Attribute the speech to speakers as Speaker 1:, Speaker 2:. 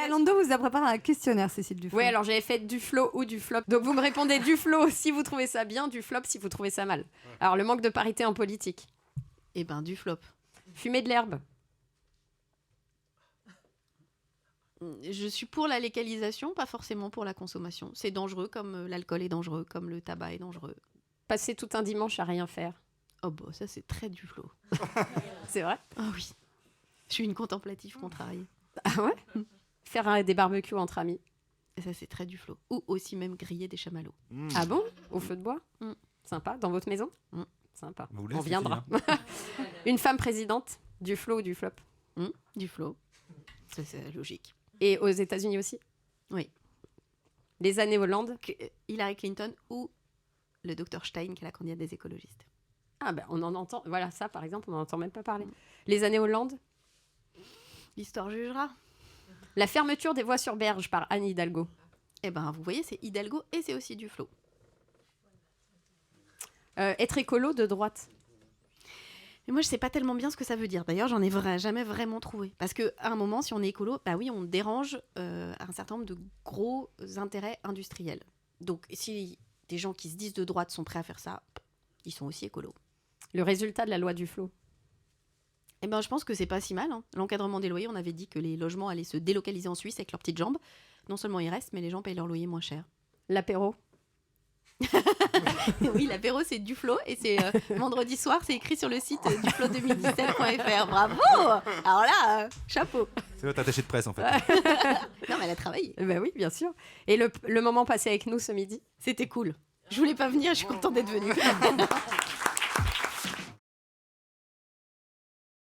Speaker 1: Lando vous a préparé un questionnaire, Cécile Duflo.
Speaker 2: Oui, alors j'avais fait du flow ou du flop. Donc vous me répondez du flow si vous trouvez ça bien, du flop si vous trouvez ça mal. Alors le manque de parité en politique.
Speaker 3: Eh ben, du flop.
Speaker 2: Fumer de l'herbe.
Speaker 3: Je suis pour la légalisation, pas forcément pour la consommation. C'est dangereux, comme l'alcool est dangereux, comme le tabac est dangereux.
Speaker 2: Passer tout un dimanche à rien faire.
Speaker 3: Oh bah ça c'est très du flow.
Speaker 2: C'est vrai?
Speaker 3: Ah oui. Je suis une contemplative contrariée.
Speaker 2: Ah ouais? Faire des barbecues entre amis.
Speaker 3: Et ça c'est très du flow. Ou aussi même griller des chamallows.
Speaker 2: Ah bon? Au feu de bois?
Speaker 3: Mm.
Speaker 2: Sympa. Dans votre maison?
Speaker 3: Mm.
Speaker 2: Sympa.
Speaker 4: Vous
Speaker 2: On
Speaker 4: laissez,
Speaker 2: viendra.
Speaker 4: filles,
Speaker 2: Une femme présidente? Du flow ou du flop?
Speaker 3: Du flow. Ça c'est logique.
Speaker 2: Et aux États-Unis aussi?
Speaker 3: Oui.
Speaker 2: Les années Hollande?
Speaker 3: Hillary Clinton ou le Dr Stein qui est la candidate des écologistes.
Speaker 2: Ah ben on en entend. Voilà, ça par exemple, on n'en entend même pas parler. Les années Hollande?
Speaker 3: L'histoire jugera.
Speaker 2: La fermeture des voies sur berge par Anne Hidalgo.
Speaker 3: Eh ben vous voyez c'est Hidalgo et c'est aussi du flow.
Speaker 2: Être écolo de droite.
Speaker 3: Mais moi, je sais pas tellement bien ce que ça veut dire. D'ailleurs, j'en ai jamais vraiment trouvé. Parce qu'à un moment, si on est écolo, bah oui, on dérange un certain nombre de gros intérêts industriels. Donc, si des gens qui se disent de droite sont prêts à faire ça, ils sont aussi écolos.
Speaker 2: Le résultat de la loi du flot.
Speaker 3: Eh ben, je pense que c'est pas si mal. Hein. L'encadrement des loyers, on avait dit que les logements allaient se délocaliser en Suisse avec leurs petites jambes. Non seulement ils restent, mais les gens payent leur loyer moins cher.
Speaker 2: L'apéro.
Speaker 3: Oui, l'apéro, c'est du flow et c'est vendredi soir, c'est écrit sur le site duflow2017.fr. Bravo! Alors là, chapeau.
Speaker 4: C'est votre attaché de presse en fait.
Speaker 3: Non, mais elle a travaillé.
Speaker 2: Ben oui, bien sûr. Et le moment passé avec nous ce midi.
Speaker 3: C'était cool. Je voulais pas venir, je suis contente d'être venue.